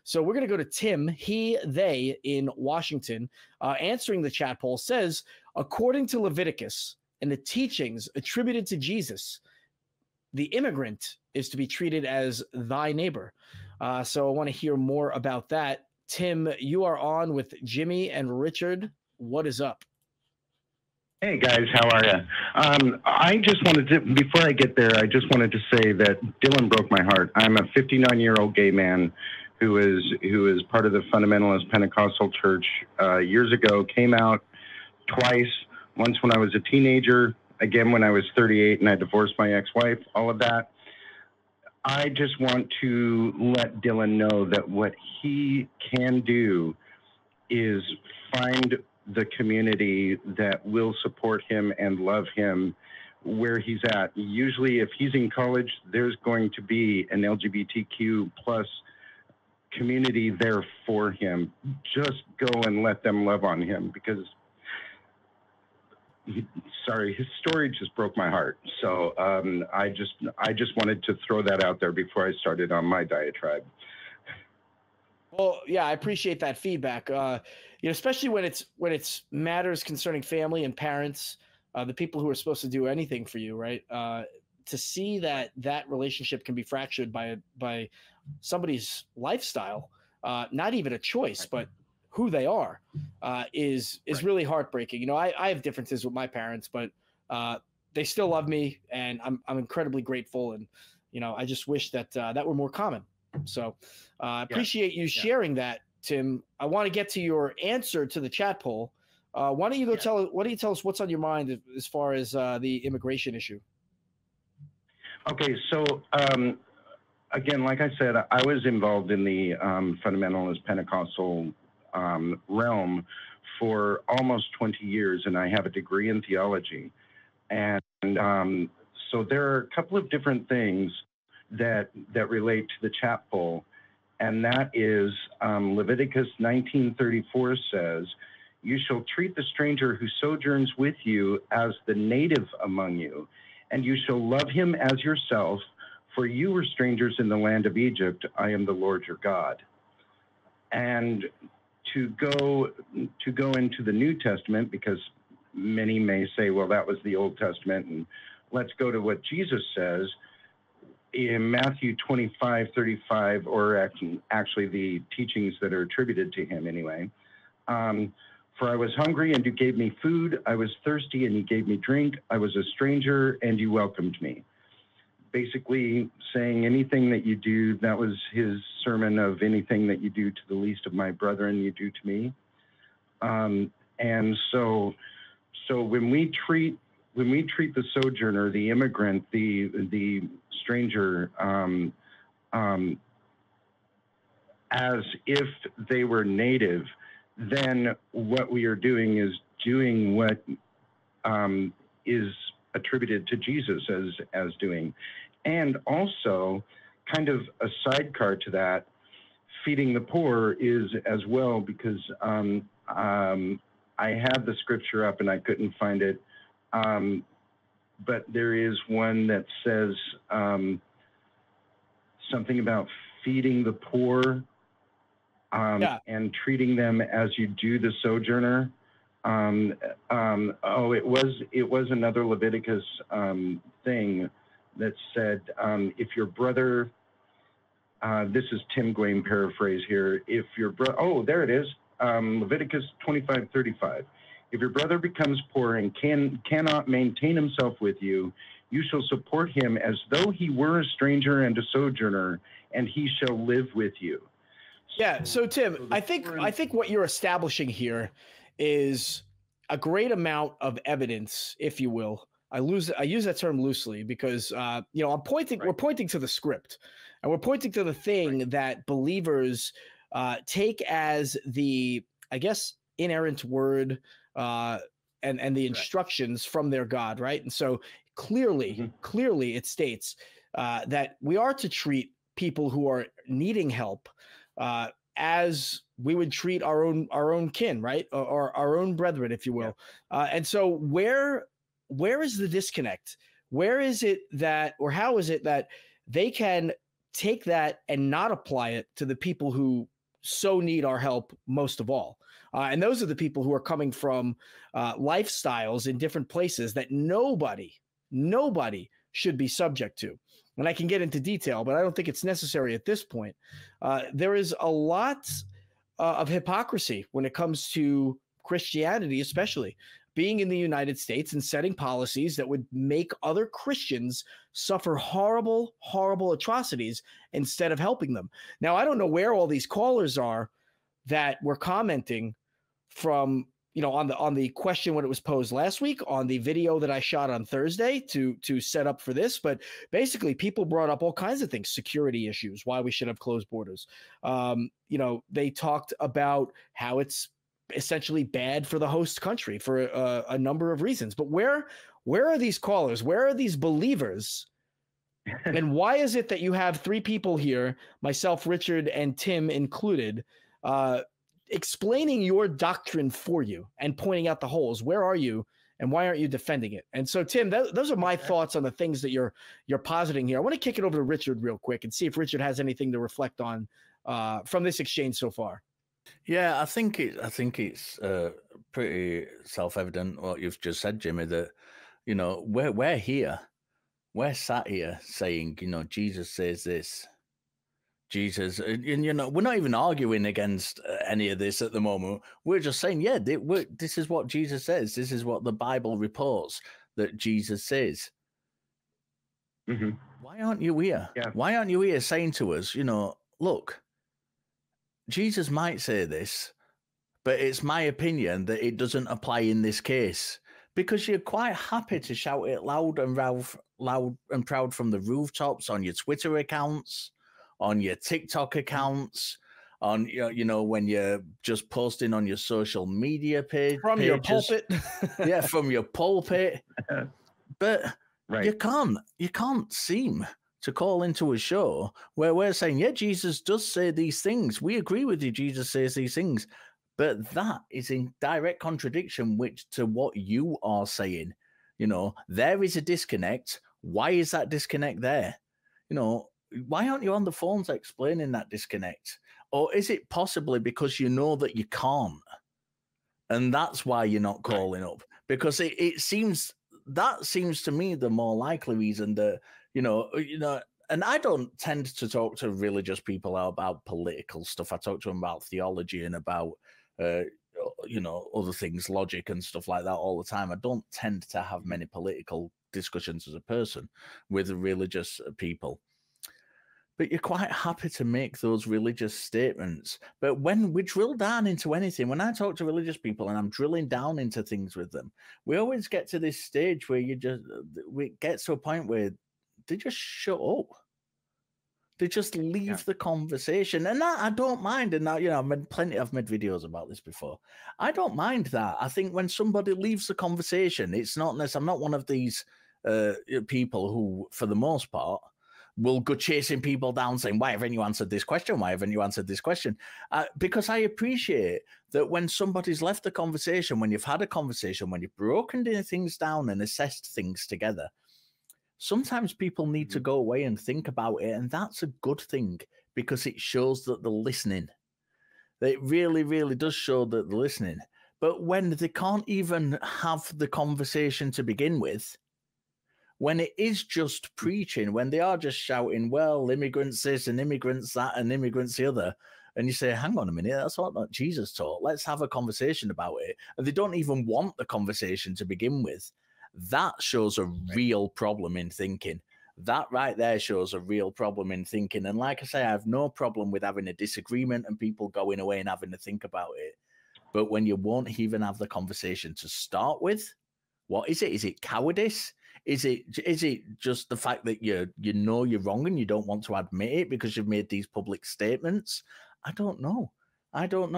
So we're going to go to Tim, they in Washington, answering the chat poll, says, according to Leviticus and the teachings attributed to Jesus, the immigrant is to be treated as thy neighbor. So I want to hear more about that. Tim, you are on with Jimmy and Richard. What is up? Hey guys, how are you? I just wanted to, before I get there, I just wanted to say that Dylan broke my heart. I'm a 59-year-old gay man who is part of the Fundamentalist Pentecostal Church years ago, came out twice, once when I was a teenager, again when I was 38 and I divorced my ex-wife, all of that. I just want to let Dylan know that what he can do is find the community that will support him and love him where he's at. Usually if he's in college, there's going to be an LGBTQ plus community there for him. Just go and let them love on him, because sorry, his story just broke my heart. So I just wanted to throw that out there before I started on my diatribe. Well, yeah, I appreciate that feedback. Especially when it's matters concerning family and parents, the people who are supposed to do anything for you, right? To see that relationship can be fractured by somebody's lifestyle, not even a choice, but who they are, is really heartbreaking. I have differences with my parents, but they still love me, and I'm incredibly grateful. And I just wish that that were more common. So I appreciate you sharing that, Tim. I want to get to your answer to the chat poll. Why don't you tell us what's on your mind as far as the immigration issue? Okay, so again, like I said, I was involved in the fundamentalist Pentecostal realm for almost 20 years, and I have a degree in theology. And so there are a couple of different things that relate to the chat poll, and that is Leviticus 19:34 says, "You shall treat the stranger who sojourns with you as the native among you, and you shall love him as yourself, for you were strangers in the land of Egypt. I am the Lord your God." And to go into the New Testament, because many may say, well, that was the Old Testament, and let's go to what Jesus says in Matthew 25:35, or actually the teachings that are attributed to him anyway. "For I was hungry and you gave me food. I was thirsty and you gave me drink. I was a stranger and you welcomed me." Basically saying anything that you do, that was his sermon of anything that you do to the least of my brethren, you do to me. And so when we treat the sojourner, the immigrant, the stranger, as if they were native, then what we are doing is doing what is attributed to Jesus as doing. And also, kind of a sidecar to that, feeding the poor is as well, because I had the scripture up and I couldn't find it. But there is one that says something about feeding the poor and treating them as you do the sojourner. It was another Leviticus thing that said, if your brother, this is Tim Gwaine paraphrase here, if your brother, there it is, Leviticus 25:35. "If your brother becomes poor and cannot maintain himself with you, you shall support him as though he were a stranger and a sojourner, and he shall live with you." Yeah. So Tim, I think what you're establishing here is a great amount of evidence, if you will. I use that term loosely because we're pointing to the script, and we're pointing to the thing that believers take as the, I guess, inerrant word and the instructions from their God, right? And so clearly it states that we are to treat people who are needing help as we would treat our own kin, right? Or our own brethren, if you will. Yeah. And so where is the disconnect? Where is it that, or how is it that they can take that and not apply it to the people who so need our help most of all. And those are the people who are coming from lifestyles in different places that nobody should be subject to. And I can get into detail, but I don't think it's necessary at this point. There is a lot of hypocrisy when it comes to Christianity, especially being in the United States and setting policies that would make other Christians suffer horrible, horrible atrocities instead of helping them. Now, I don't know where all these callers are that were commenting from, on the question when it was posed last week, on the video that I shot on Thursday to set up for this. But basically, people brought up all kinds of things, security issues, why we should have closed borders. They talked about how it's essentially bad for the host country for a number of reasons. But where are these callers? Where are these believers? And why is it that you have three people here, myself, Richard, and Tim included, explaining your doctrine for you and pointing out the holes? Where are you, and why aren't you defending it? And so, Tim, those are my thoughts on the things that you're positing here. I want to kick it over to Richard real quick and see if Richard has anything to reflect on from this exchange so far. Yeah, I think it's pretty self-evident what you've just said, Jimmy, that, we're here. We're sat here saying, Jesus says this. Jesus, and, we're not even arguing against any of this at the moment. We're just saying, yeah, this is what Jesus says. This is what the Bible reports that Jesus says. Mm-hmm. Why aren't you here? Yeah. Why aren't you here saying to us, look, Jesus might say this, but it's my opinion that it doesn't apply in this case, because you're quite happy to shout it loud and proud from the rooftops on your Twitter accounts, on your TikTok accounts, on when you're just posting on your social media page from pages. Your pulpit. Yeah, from your pulpit. But right. you can't seem to call into a show where we're saying, yeah, Jesus does say these things. We agree with you. Jesus says these things, but that is in direct contradiction to what you are saying. There is a disconnect. Why is that disconnect there? Why aren't you on the phones explaining that disconnect? Or is it possibly because you know that you can't? And that's why you're not calling up? Because it seems to me the more likely reason that, and I don't tend to talk to religious people about political stuff. I talk to them about theology and about, other things, logic and stuff like that all the time. I don't tend to have many political discussions as a person with religious people. But you're quite happy to make those religious statements. But when we drill down into anything, when I talk to religious people and I'm drilling down into things with them, we always get to this stage where we get to a point where they just shut up. They just leave the conversation. And that I don't mind. And now, I've made videos about this before. I don't mind that. I think when somebody leaves the conversation, it's not necessarily, I'm not one of these people who, for the most part, will go chasing people down saying, why haven't you answered this question? Why haven't you answered this question? Because I appreciate that when somebody's left the conversation, when you've had a conversation, when you've broken things down and assessed things together, sometimes people need to go away and think about it. And that's a good thing because it shows that they're listening. It really, really does show that they're listening. But when they can't even have the conversation to begin with, when it is just preaching, when they are just shouting, well, immigrants this and immigrants that and immigrants the other, and you say, hang on a minute, that's what Jesus taught. Let's have a conversation about it. And they don't even want the conversation to begin with. That shows a real problem in thinking. That right there shows a real problem in thinking. And like I say, I have no problem with having a disagreement and people going away and having to think about it. But when you won't even have the conversation to start with, what is it? Is it cowardice? Is it just the fact that you know you're wrong and you don't want to admit it because you've made these public statements? I don't know. I'm going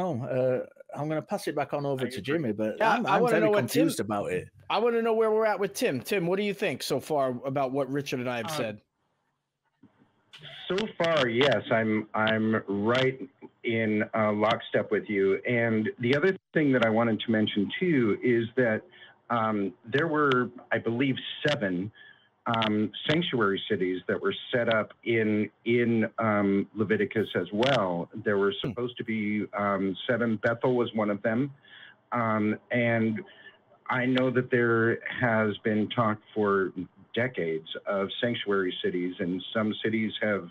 to pass it back on over to Jimmy, but I'm very confused about it. I want to know where we're at with Tim. Tim, what do you think so far about what Richard and I have said? So far, yes, I'm right in lockstep with you. And the other thing that I wanted to mention too is that there were, I believe, 7 sanctuary cities that were set up in Leviticus as well. There were supposed to be 7. Bethel was one of them, and I know that there has been talk for decades of sanctuary cities, and some cities have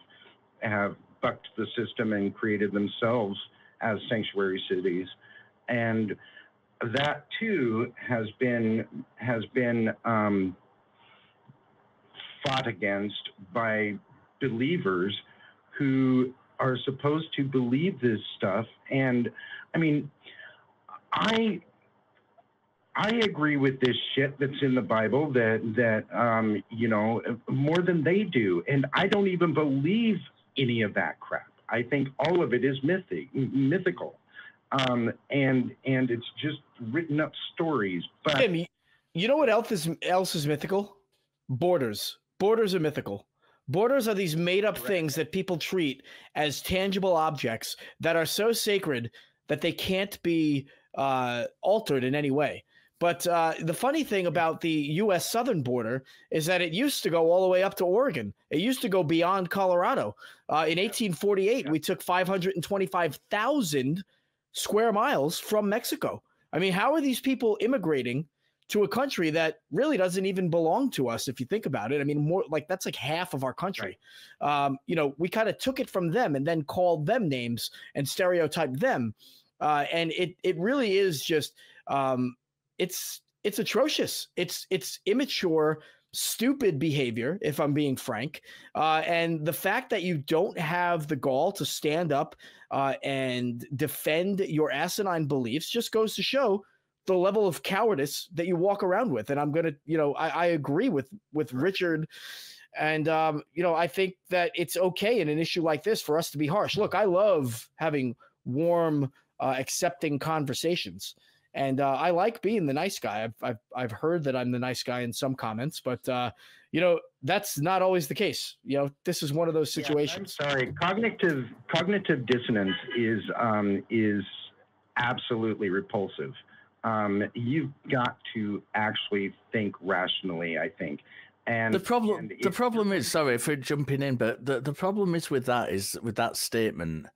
bucked the system and created themselves as sanctuary cities, and that too has been fought against by believers who are supposed to believe this stuff. And I mean, I agree with this shit that's in the Bible that you know, more than they do, and I don't even believe any of that crap. I think all of it is mythical, and it's just written up stories. But Tim, you know what else is mythical? Borders. Borders are mythical. Borders are these made-up things that people treat as tangible objects that are so sacred that they can't be altered in any way. But the funny thing about the U.S. southern border is that it used to go all the way up to Oregon. It used to go beyond Colorado. In 1848, we took 525,000 square miles from Mexico. I mean, how are these people immigrating to a country that really doesn't even belong to us, if you think about it? I mean, more like that's like half of our country. You know, we kind of took it from them and then called them names and stereotyped them. And it really is just it's atrocious. It's immature, stupid behavior, if I'm being frank. And the fact that you don't have the gall to stand up and defend your asinine beliefs just goes to show the level of cowardice that you walk around with. And I'm going to, you know, I agree with Richard. And, you know, I think that it's okay in an issue like this for us to be harsh. Look, I love having warm, accepting conversations. And I like being the nice guy. I've heard that I'm the nice guy in some comments, but you know, that's not always the case. You know, this is one of those situations. Yeah, I'm sorry. Cognitive dissonance is absolutely repulsive. You've got to actually think rationally, I think. And the problem is, sorry for jumping in, but the problem is with that statement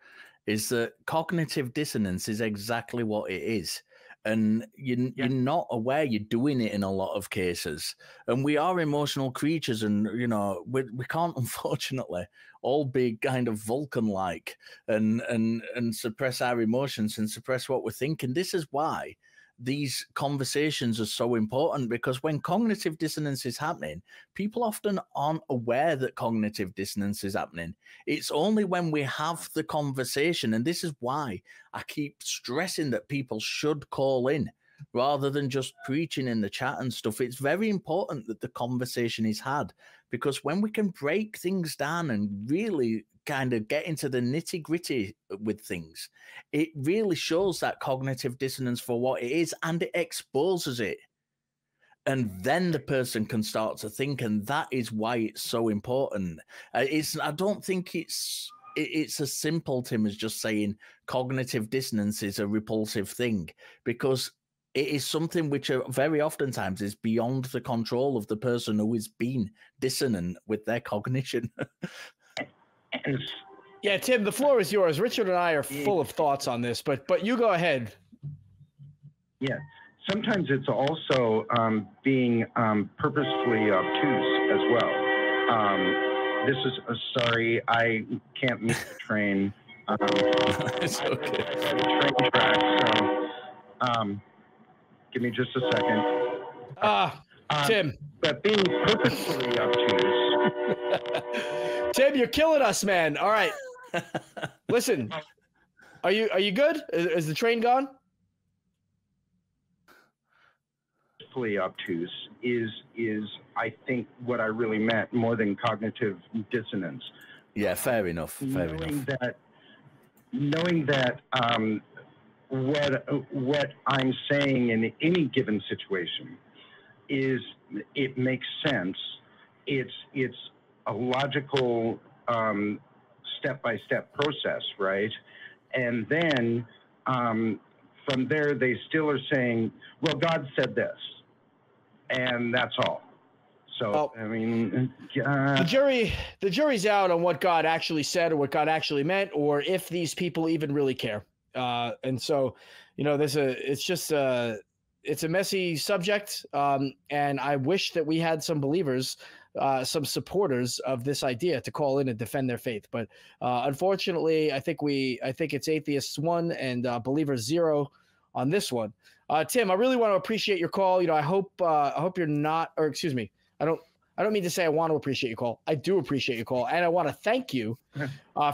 is that cognitive dissonance is exactly what it is. And you're not aware you're doing it in a lot of cases. And we are emotional creatures, and you know we can't, unfortunately, all be kind of Vulcan-like and suppress our emotions and suppress what we're thinking. This is why these conversations are so important, because when cognitive dissonance is happening, people often aren't aware that cognitive dissonance is happening. It's only when we have the conversation, and this is why I keep stressing that people should call in rather than just preaching in the chat and stuff. It's very important that the conversation is had, because when we can break things down and really kind of get into the nitty-gritty with things, it really shows that cognitive dissonance for what it is, and it exposes it. And then the person can start to think, and that is why it's so important. I don't think it's as simple, Tim, as just saying cognitive dissonance is a repulsive thing, because it is something which very oftentimes is beyond the control of the person who is being dissonant with their cognition. Yeah, Tim, the floor is yours. Richard and I are full of thoughts on this, but you go ahead. Yeah, sometimes it's also being purposefully obtuse as well. This is sorry, I can't meet the train. It's okay. The train track. So, give me just a second. Tim. But being purposefully obtuse. Tim, you're killing us, man. All right. Listen, are you good? Is the train gone? Purposefully obtuse is I think what I really meant, more than cognitive dissonance. Yeah, fair enough. Knowing that what I'm saying in any given situation it makes sense. It's a logical step-by-step process, right? And then from there, they still are saying, well, God said this, and that's all. So, Well, I mean, the jury's out on what God actually said or what God actually meant, or if these people even really care. And so, you know, it's a messy subject. And I wish that we had some believers, some supporters of this idea to call in and defend their faith. But unfortunately, I think it's atheists 1 and believers 0 on this one. Tim, I really want to appreciate your call. You know, I hope you're not, or excuse me, I don't mean to say I want to appreciate your call. I do appreciate your call, and I want to thank you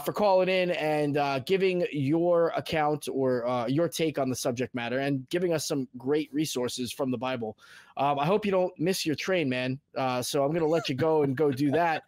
for calling in and giving your account or your take on the subject matter and giving us some great resources from the Bible. I hope you don't miss your train, man. So I'm going to let you go and go do that.